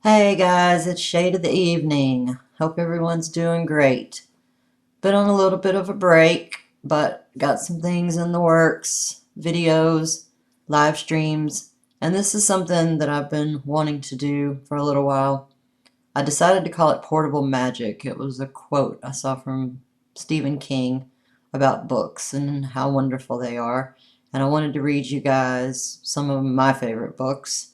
Hey guys, it's Shade of the Evening. Hope everyone's doing great. Been on a little bit of a break, but got some things in the works, videos, live streams, and this is something that I've been wanting to do for a little while. I decided to call it Portable Magic. It was a quote I saw from Stephen King about books and how wonderful they are, and I wanted to read you guys some of my favorite books.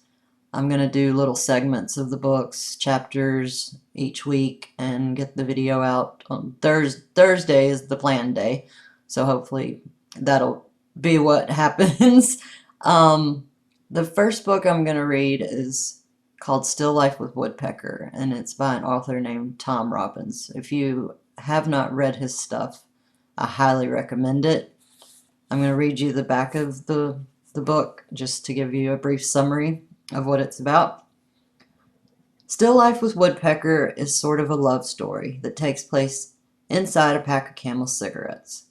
I'm going to do little segments of the books, chapters each week, and get the video out on Thursday is the planned day. So hopefully that'll be what happens. Um, the first book I'm going to read is called Still Life with Woodpecker, and it's by an author named Tom Robbins. If you have not read his stuff, I highly recommend it. I'm going to read you the back of the book just to give you a brief summary of what it's about. Still Life with Woodpecker is sort of a love story that takes place inside a pack of Camel cigarettes.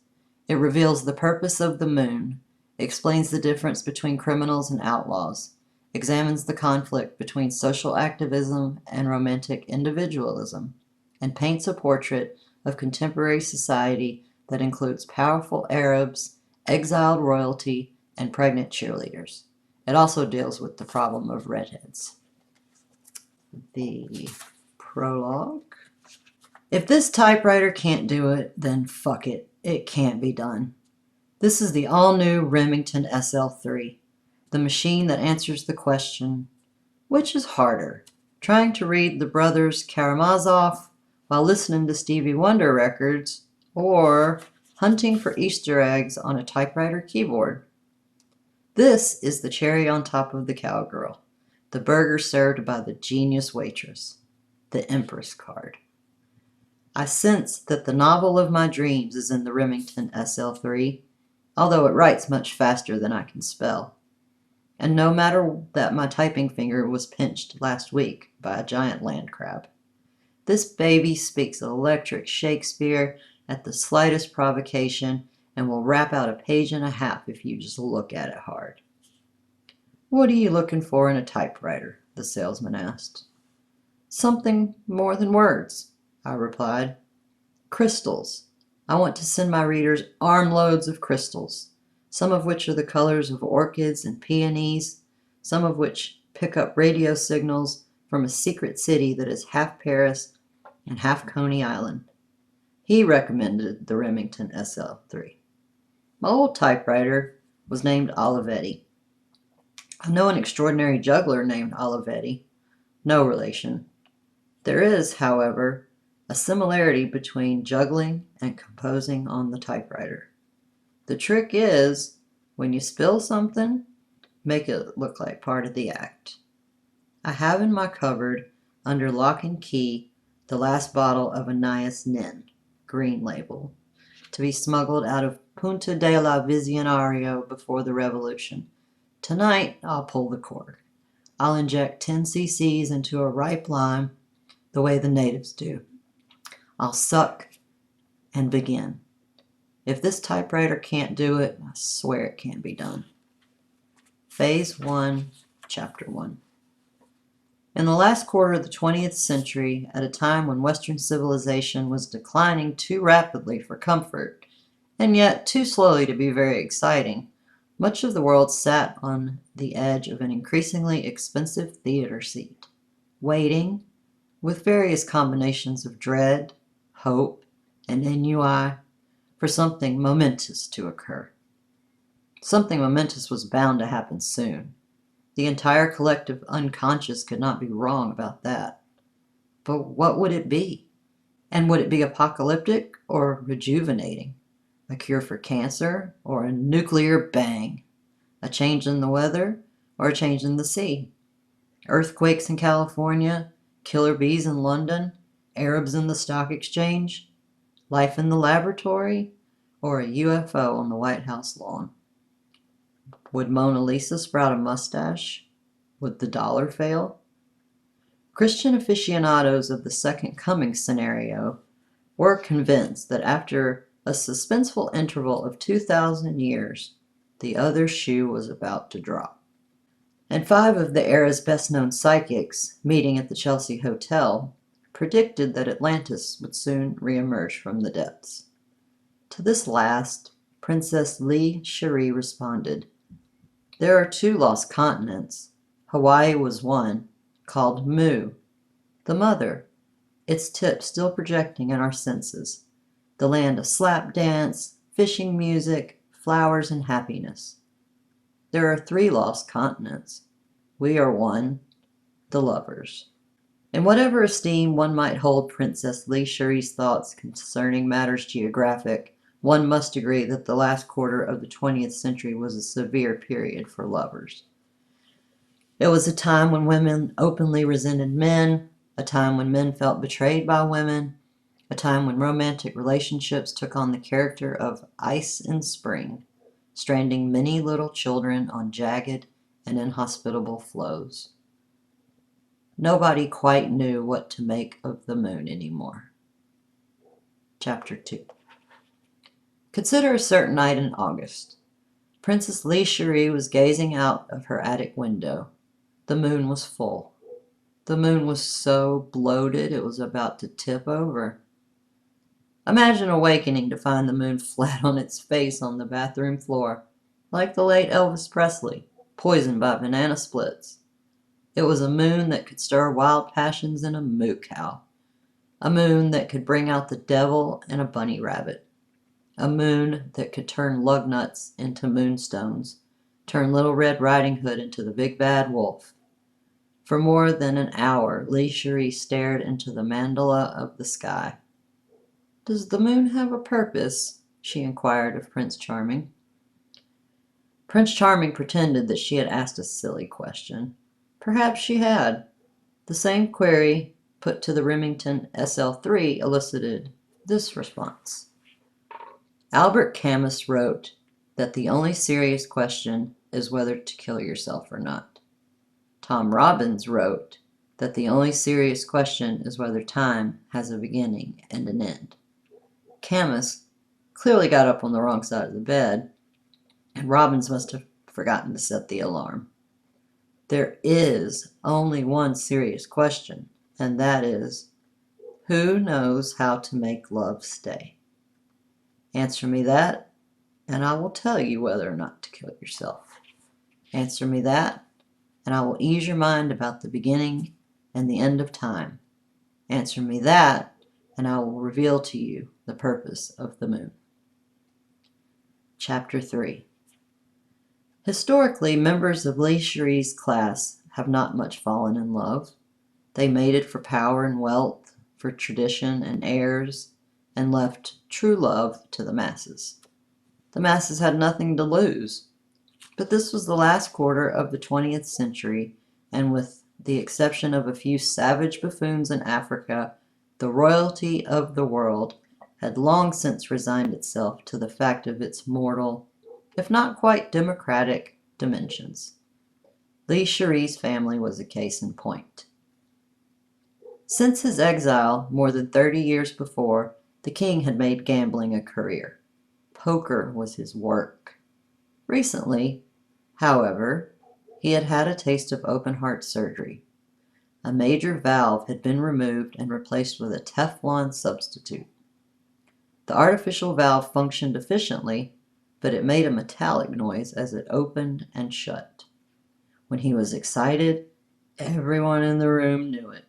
It reveals the purpose of the moon, explains the difference between criminals and outlaws, examines the conflict between social activism and romantic individualism, and paints a portrait of contemporary society that includes powerful Arabs, exiled royalty, and pregnant cheerleaders. It also deals with the problem of redheads. The prologue. If this typewriter can't do it, then fuck it. It can't be done. This is the all-new Remington SL3, the machine that answers the question, which is harder, trying to read the brothers Karamazov while listening to Stevie Wonder records, or hunting for Easter eggs on a typewriter keyboard? This is the cherry on top of the cowgirl, the burger served by the genius waitress, the Empress card. I sense that the novel of my dreams is in the Remington SL3, although it writes much faster than I can spell. And no matter that my typing finger was pinched last week by a giant land crab, this baby speaks electric Shakespeare at the slightest provocation and will rap out a page and a half if you just look at it hard. What are you looking for in a typewriter? The salesman asked. Something more than words, I replied. Crystals. I want to send my readers armloads of crystals, some of which are the colors of orchids and peonies, some of which pick up radio signals from a secret city that is half Paris and half Coney Island. He recommended the Remington SL3. My old typewriter was named Olivetti. I know an extraordinary juggler named Olivetti. No relation. There is, however, a similarity between juggling and composing on the typewriter. The trick is, when you spill something, make it look like part of the act. I have in my cupboard, under lock and key, the last bottle of Anais Nin, green label, to be smuggled out of Punta de la Visionario before the revolution. Tonight, I'll pull the cork. I'll inject 10 cc's into a ripe lime, the way the natives do. I'll suck and begin. If this typewriter can't do it, I swear it can't be done. Phase 1, Chapter 1. In the last quarter of the 20th century, at a time when Western civilization was declining too rapidly for comfort, and yet too slowly to be very exciting, much of the world sat on the edge of an increasingly expensive theater seat, waiting, with various combinations of dread, hope, and ennui, for something momentous to occur. Something momentous was bound to happen soon. The entire collective unconscious could not be wrong about that. But what would it be? And would it be apocalyptic or rejuvenating? A cure for cancer or a nuclear bang? A change in the weather or a change in the sea? Earthquakes in California, killer bees in London, Arabs in the stock exchange, life in the laboratory, or a UFO on the White House lawn? Would Mona Lisa sprout a mustache? Would the dollar fail? Christian aficionados of the Second Coming scenario were convinced that after a suspenseful interval of 2,000 years, the other shoe was about to drop. And 5 of the era's best-known psychics, meeting at the Chelsea Hotel, predicted that Atlantis would soon reemerge from the depths. To this last, Princess Lee Cherie responded, "There are 2 lost continents. Hawaii was one, called Mu, the mother, its tip still projecting in our senses, the land of slap dance, fishing music, flowers, and happiness. There are 3 lost continents. We are one, the lovers." In whatever esteem one might hold Princess Lee Cherie's thoughts concerning matters geographic, one must agree that the last quarter of the 20th century was a severe period for lovers. It was a time when women openly resented men, a time when men felt betrayed by women, a time when romantic relationships took on the character of ice in spring, stranding many little children on jagged and inhospitable floes. Nobody quite knew what to make of the moon anymore. Chapter 2. Consider a certain night in August. Princess Lee Cherie was gazing out of her attic window. The moon was full. The moon was so bloated it was about to tip over. Imagine awakening to find the moon flat on its face on the bathroom floor, like the late Elvis Presley, poisoned by banana splits. It was a moon that could stir wild passions in a moo cow. A moon that could bring out the devil in a bunny rabbit. A moon that could turn lug nuts into moonstones, turn Little Red Riding Hood into the big bad wolf. For more than an hour, Lee Cherie stared into the mandala of the sky. "Does the moon have a purpose?" she inquired of Prince Charming. Prince Charming pretended that she had asked a silly question. Perhaps she had. The same query put to the Remington SL3 elicited this response. Albert Camus wrote that the only serious question is whether to kill yourself or not. Tom Robbins wrote that the only serious question is whether time has a beginning and an end. Camus clearly got up on the wrong side of the bed, and Robbins must have forgotten to set the alarm. There is only one serious question, and that is, who knows how to make love stay? Answer me that, and I will tell you whether or not to kill yourself. Answer me that, and I will ease your mind about the beginning and the end of time. Answer me that, and I will reveal to you the purpose of the moon. Chapter 3. Historically, members of Lee Cherie's class have not much fallen in love. They mated for power and wealth, for tradition and heirs, and left true love to the masses. The masses had nothing to lose. But this was the last quarter of the 20th century, and with the exception of a few savage buffoons in Africa, the royalty of the world had long since resigned itself to the fact of its mortal, if not quite democratic, dimensions. Lee Cherie's family was a case in point. Since his exile, more than 30 years before, the king had made gambling a career. Poker was his work. Recently, however, he had had a taste of open-heart surgery. A major valve had been removed and replaced with a Teflon substitute. The artificial valve functioned efficiently, but it made a metallic noise as it opened and shut. When he was excited, everyone in the room knew it.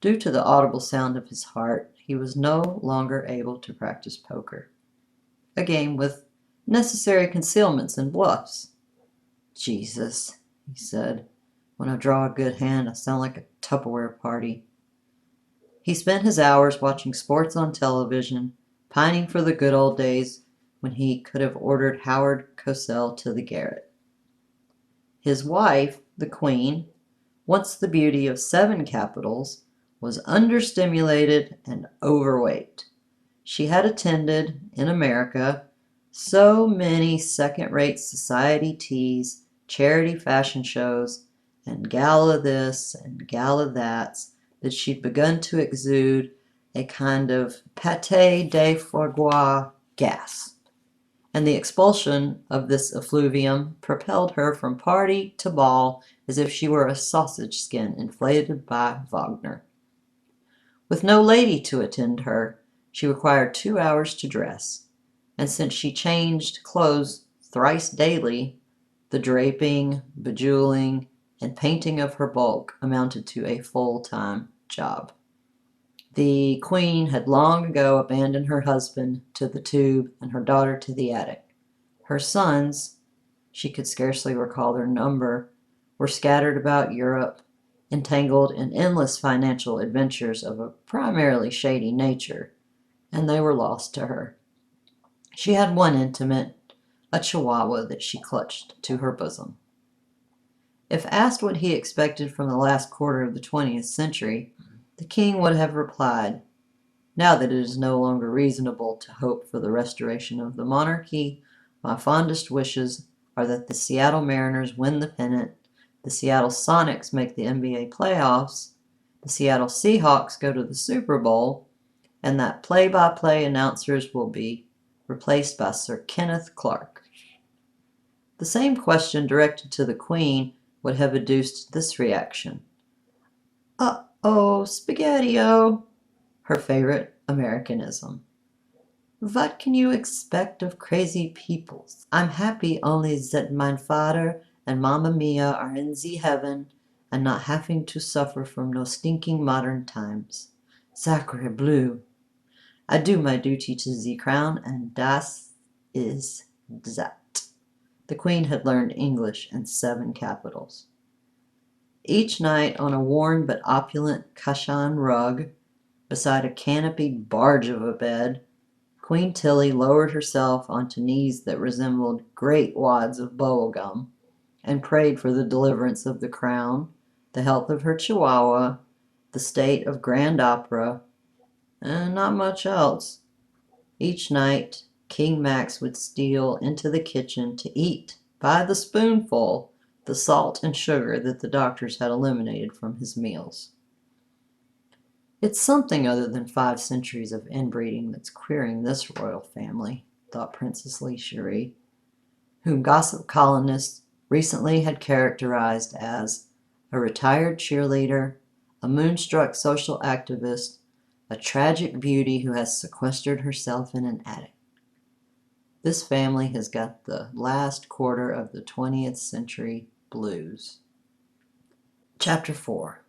Due to the audible sound of his heart, he was no longer able to practice poker, a game with necessary concealments and bluffs. "Jesus," he said, "when I draw a good hand, I sound like a Tupperware party." He spent his hours watching sports on television, pining for the good old days when he could have ordered Howard Cosell to the garret. His wife, the Queen, once the beauty of 7 capitals, was understimulated and overweight. She had attended, in America, so many second-rate society teas, charity fashion shows, and gala this and gala that's, that she'd begun to exude a kind of pâté de foie gras gas. and the expulsion of this effluvium propelled her from party to ball as if she were a sausage skin inflated by Wagner. With no lady to attend her, she required 2 hours to dress, and since she changed clothes thrice daily, the draping, bejeweling, and painting of her bulk amounted to a full-time job. The queen had long ago abandoned her husband to the tube and her daughter to the attic. Her sons, she could scarcely recall their number, were scattered about Europe, entangled in endless financial adventures of a primarily shady nature, and they were lost to her. She had one intimate, a chihuahua that she clutched to her bosom. If asked what he expected from the last quarter of the 20th century, the king would have replied, "Now that it is no longer reasonable to hope for the restoration of the monarchy, my fondest wishes are that the Seattle Mariners win the pennant, the Seattle Sonics make the NBA playoffs, the Seattle Seahawks go to the Super Bowl, and that play-by-play announcers will be replaced by Sir Kenneth Clark." The same question directed to the Queen would have induced this reaction. "Uh-oh, spaghetti-o," her favorite Americanism. "What can you expect of crazy peoples? I'm happy only that mein father and Mamma Mia are in the heaven and not having to suffer from no stinking modern times. Sacre bleu! I do my duty to the crown, and das is that." The Queen had learned English in 7 capitals. Each night on a worn but opulent Kashan rug, beside a canopied barge of a bed, Queen Tilly lowered herself onto knees that resembled great wads of bubble gum, and prayed for the deliverance of the crown, the health of her chihuahua, the state of Grand Opera, and not much else. Each night, King Max would steal into the kitchen to eat, by the spoonful, the salt and sugar that the doctors had eliminated from his meals. "It's something other than 5 centuries of inbreeding that's queering this royal family," thought Princess Lee Cherie, whom gossip columnists recently had characterized as a retired cheerleader, a moonstruck social activist, a tragic beauty who has sequestered herself in an attic. This family has got the last quarter of the 20th century blues. Chapter 4.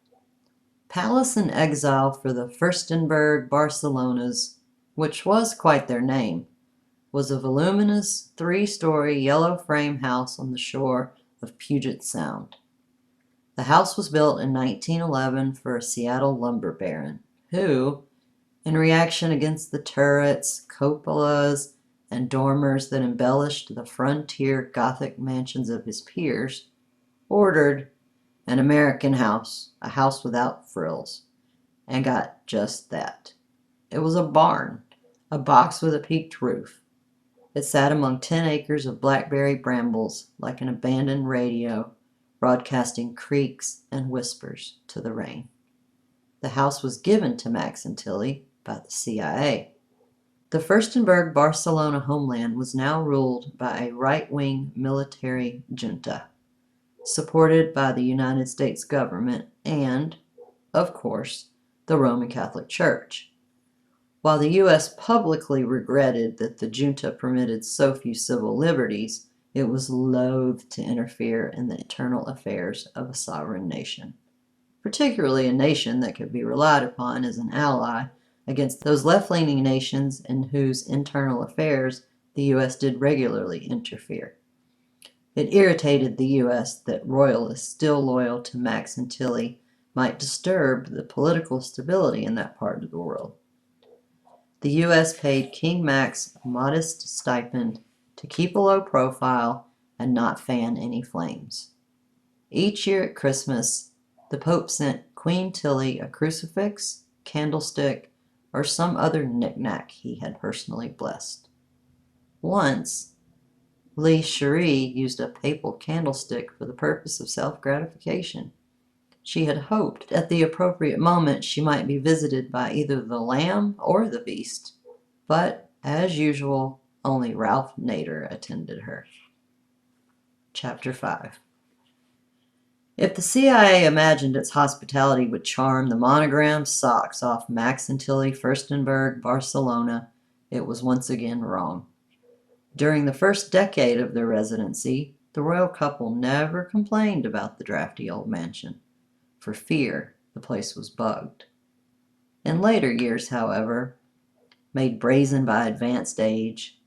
Palace in exile for the Furstenberg Barcelonas, which was quite their name, was a voluminous 3-story yellow frame house on the shore of Puget Sound. The house was built in 1911 for a Seattle lumber baron, who, in reaction against the turrets, cupolas, and dormers that embellished the frontier Gothic mansions of his peers, ordered an American house, a house without frills, and got just that. It was a barn, a box with a peaked roof. It sat among 10 acres of blackberry brambles like an abandoned radio, broadcasting creaks and whispers to the rain. The house was given to Max and Tilly by the CIA. The Furstenberg Barcelona homeland was now ruled by a right-wing military junta, supported by the United States government and, of course, the Roman Catholic Church. While the U.S. publicly regretted that the junta permitted so few civil liberties, it was loath to interfere in the internal affairs of a sovereign nation, particularly a nation that could be relied upon as an ally against those left-leaning nations in whose internal affairs the U.S. did regularly interfere. It irritated the U.S. that royalists still loyal to Max and Tilly might disturb the political stability in that part of the world. The U.S. paid King Max a modest stipend to keep a low profile and not fan any flames. Each year at Christmas, the Pope sent Queen Tilly a crucifix, candlestick, or some other knick-knack he had personally blessed. Once, Lee Cherie used a papal candlestick for the purpose of self-gratification. She had hoped at the appropriate moment she might be visited by either the lamb or the beast, but, as usual, Only Ralph Nader attended her. Chapter 5. If the CIA imagined its hospitality would charm the monogrammed socks off Max and Tilly Furstenberg, Barcelona, it was once again wrong. During the first decade of their residency, the royal couple never complained about the drafty old mansion, for fear the place was bugged. In later years, however, made brazen by advanced age,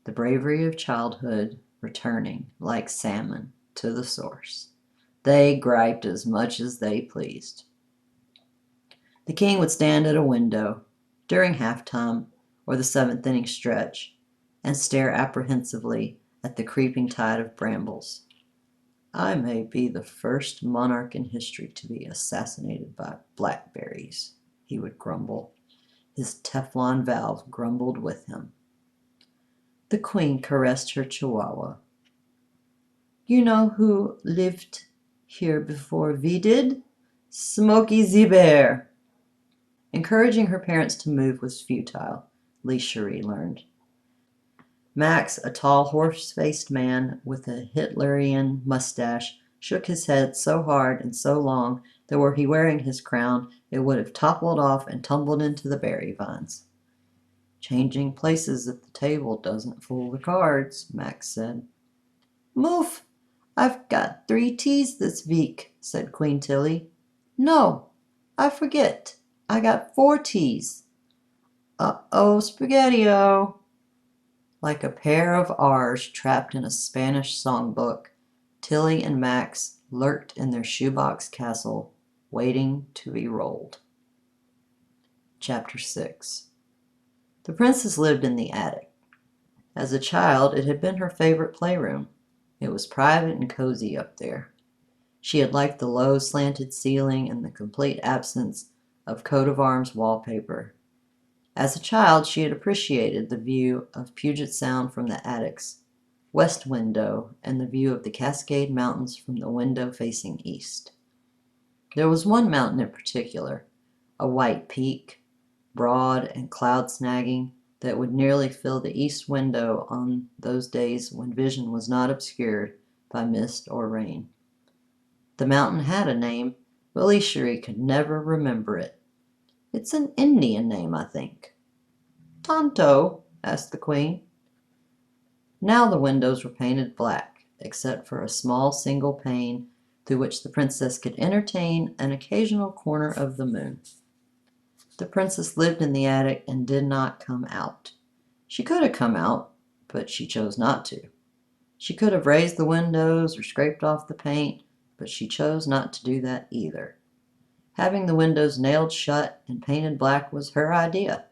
the bravery of childhood returning like salmon to the source, they griped as much as they pleased. The king would stand at a window during halftime or the seventh inning stretch and stare apprehensively at the creeping tide of brambles. I may be the first monarch in history to be assassinated by blackberries, he would grumble. His Teflon valve grumbled with him. The queen caressed her chihuahua. You know who lived here before we did? Smokey the Bear. Encouraging her parents to move was futile, Lee Cherie learned. Max, a tall, horse-faced man with a Hitlerian mustache, shook his head so hard and so long that were he wearing his crown, it would have toppled off and tumbled into the berry vines. Changing places at the table doesn't fool the cards, Max said. Moof! I've got 3 teas this week, said Queen Tilly. No, I forget. I got 4 teas. Uh-oh, spaghetti-o. Like a pair of R's trapped in a Spanish songbook, Tilly and Max lurked in their shoebox castle, waiting to be rolled. Chapter 6. The princess lived in the attic. As a child, it had been her favorite playroom. It was private and cozy up there. She had liked the low, slanted ceiling and the complete absence of coat of arms wallpaper. As a child, she had appreciated the view of Puget Sound from the attic's west window and the view of the Cascade Mountains from the window facing east. There was one mountain in particular, a white peak, broad and cloud-snagging, that would nearly fill the east window on those days when vision was not obscured by mist or rain. The mountain had a name, but Lee Cherie could never remember it. It's an Indian name, I think. Tonto? Asked the queen. Now the windows were painted black, except for a small single pane through which the princess could entertain an occasional corner of the moon. The princess lived in the attic and did not come out. She could have come out, but she chose not to. She could have raised the windows or scraped off the paint, but she chose not to do that either. Having the windows nailed shut and painted black was her idea.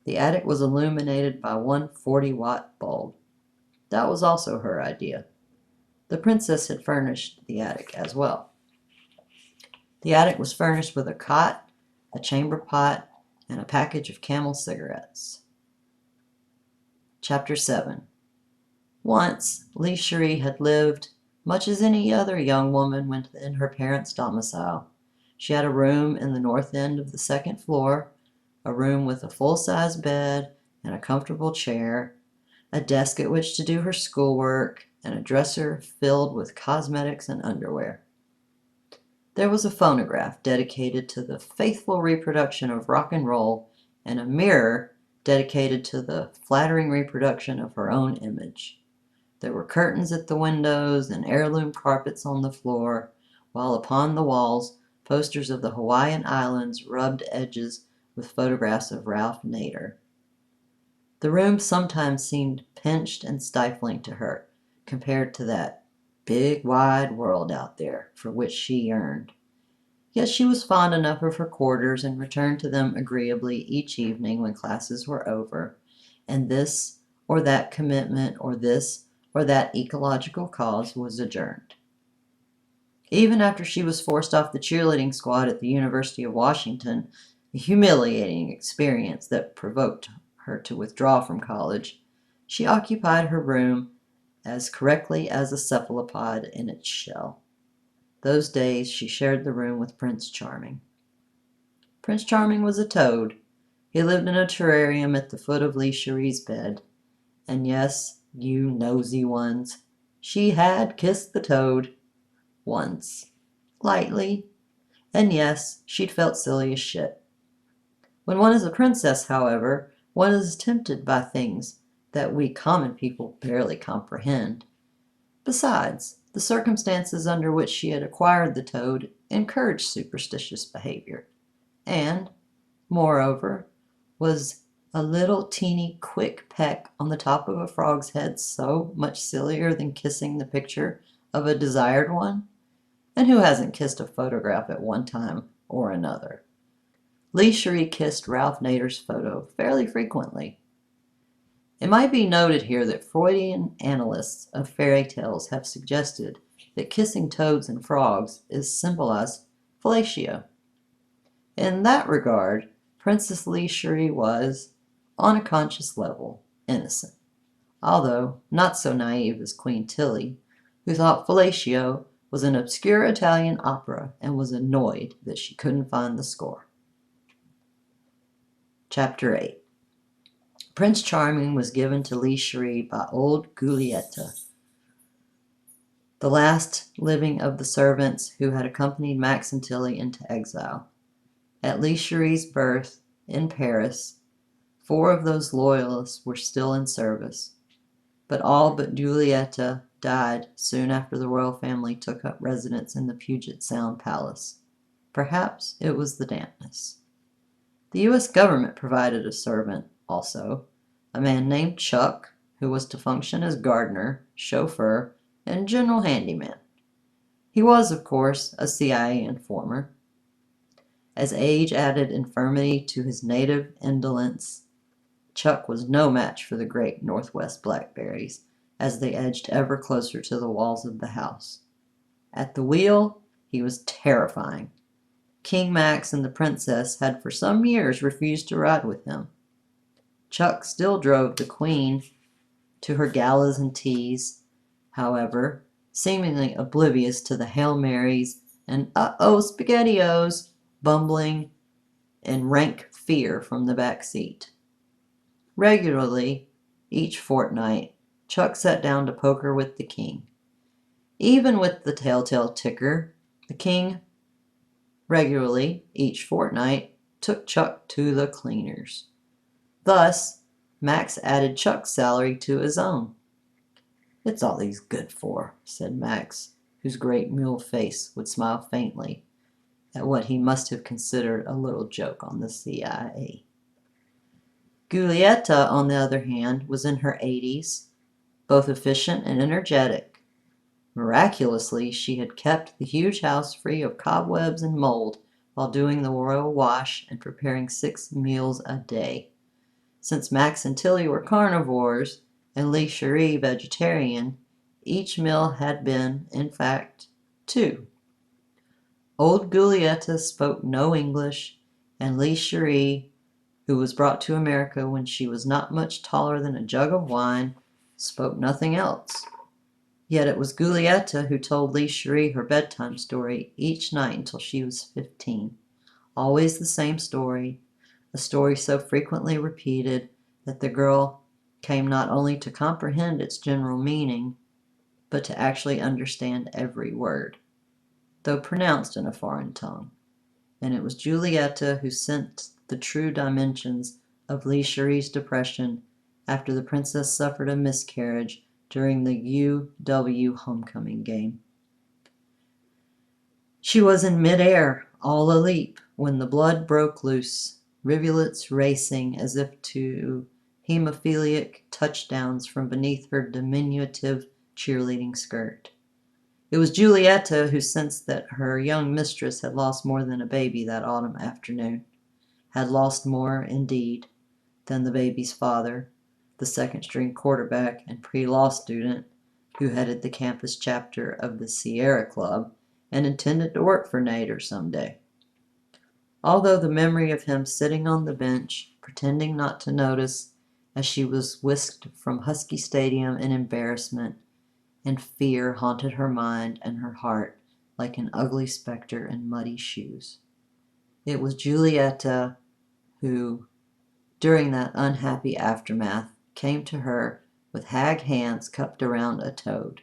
The attic was illuminated by one 40-watt bulb. That was also her idea. The princess had furnished the attic as well. The attic was furnished with a cot, a chamber pot, and a package of Camel cigarettes. Chapter 7. Once, Lee Cherie had lived much as any other young woman within her parents' domicile. She had a room in the north end of the second floor, a room with a full-size bed and a comfortable chair, a desk at which to do her schoolwork, and a dresser filled with cosmetics and underwear. There was a phonograph dedicated to the faithful reproduction of rock and roll, and a mirror dedicated to the flattering reproduction of her own image. There were curtains at the windows and heirloom carpets on the floor, while upon the walls posters of the Hawaiian Islands rubbed edges with photographs of Ralph Nader. The room sometimes seemed pinched and stifling to her, compared to that big, wide world out there for which she yearned. Yet she was fond enough of her quarters and returned to them agreeably each evening when classes were over, and this or that commitment or this or that ecological cause was adjourned. Even after she was forced off the cheerleading squad at the University of Washington, a humiliating experience that provoked her to withdraw from college, she occupied her room as correctly as a cephalopod in its shell. Those days she shared the room with Prince Charming. Prince Charming was a toad. He lived in a terrarium at the foot of Lee Cherie's bed. And yes, you nosy ones, she had kissed the toad. Once. Lightly. And yes, she'd felt silly as shit. When one is a princess, however, one is tempted by things that we common people barely comprehend. Besides, the circumstances under which she had acquired the toad encouraged superstitious behavior. And, moreover, was a little teeny quick peck on the top of a frog's head so much sillier than kissing the picture of a desired one? And who hasn't kissed a photograph at one time or another? Lee Cherie kissed Ralph Nader's photo fairly frequently. It might be noted here that Freudian analysts of fairy tales have suggested that kissing toads and frogs is symbolized fellatio. In that regard, Princess Lee Cherie was, on a conscious level, innocent, although not so naive as Queen Tilly, who thought fellatio was an obscure Italian opera and was annoyed that she couldn't find the score. Chapter 8. Prince Charming was given to Lee Cherie by old Giulietta, the last living of the servants who had accompanied Max and Tilly into exile. At Lee Cherie's birth in Paris, 4 of those loyalists were still in service, but all but Giulietta died soon after the royal family took up residence in the Puget Sound Palace. Perhaps it was the dampness. The U.S. government provided a servant, also, a man named Chuck, who was to function as gardener, chauffeur, and general handyman. He was, of course, a CIA informer. As age added infirmity to his native indolence, Chuck was no match for the great Northwest blackberries as they edged ever closer to the walls of the house. At the wheel, he was terrifying. King Max and the princess had for some years refused to ride with him. Chuck still drove the queen to her galas and teas, however, seemingly oblivious to the Hail Marys and uh-oh spaghettios bumbling in rank fear from the back seat. Regularly, each fortnight, Chuck sat down to poker with the king. Even with the telltale ticker, the king regularly, each fortnight, took Chuck to the cleaners. Thus, Max added Chuck's salary to his own. "It's all he's good for," said Max, whose great mule face would smile faintly at what he must have considered a little joke on the CIA. Giulietta, on the other hand, was in her 80s, both efficient and energetic. Miraculously, she had kept the huge house free of cobwebs and mold while doing the royal wash and preparing 6 meals a day. Since Max and Tilly were carnivores and Lee Cherie vegetarian, each meal had been, in fact, 2. Old Giulietta spoke no English, and Lee Cherie, who was brought to America when she was not much taller than a jug of wine, spoke nothing else. Yet it was Giulietta who told Lee Cherie her bedtime story each night until she was 15. Always the same story, a story so frequently repeated that the girl came not only to comprehend its general meaning, but to actually understand every word, though pronounced in a foreign tongue. And it was Giulietta who sensed the true dimensions of Lee Cherie's depression after the princess suffered a miscarriage during the UW homecoming game. She was in midair, all a-leap, when the blood broke loose, rivulets racing as if to hemophiliac touchdowns from beneath her diminutive cheerleading skirt. It was Giulietta who sensed that her young mistress had lost more than a baby that autumn afternoon, had lost more, indeed, than the baby's father, the second-string quarterback and pre-law student who headed the campus chapter of the Sierra Club and intended to work for Nader someday. Although the memory of him sitting on the bench, pretending not to notice as she was whisked from Husky Stadium in embarrassment, and fear haunted her mind and her heart like an ugly specter in muddy shoes. It was Giulietta who, during that unhappy aftermath, came to her with hag hands cupped around a toad.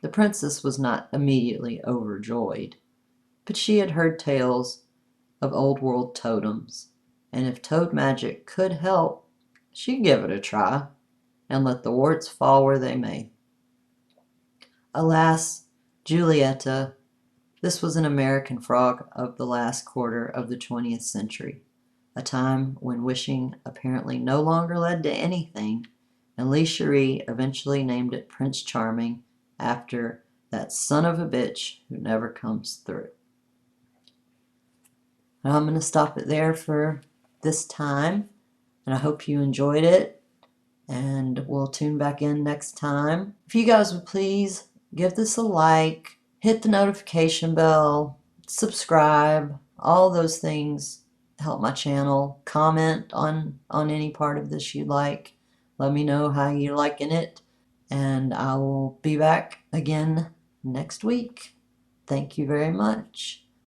The princess was not immediately overjoyed, but she had heard tales of old world totems, and if toad magic could help, she'd give it a try, and let the warts fall where they may. Alas, Julieta, this was an American frog of the last quarter of the 20th century, a time when wishing apparently no longer led to anything, and Lee Cherie eventually named it Prince Charming after that son of a bitch who never comes through. Now I'm going to stop it there for this time, and I hope you enjoyed it, and we'll tune back in next time. If you guys would please give this a like, hit the notification bell, subscribe, all those things help my channel. Comment on any part of this you like. Let me know how you're liking it, and I will be back again next week. Thank you very much.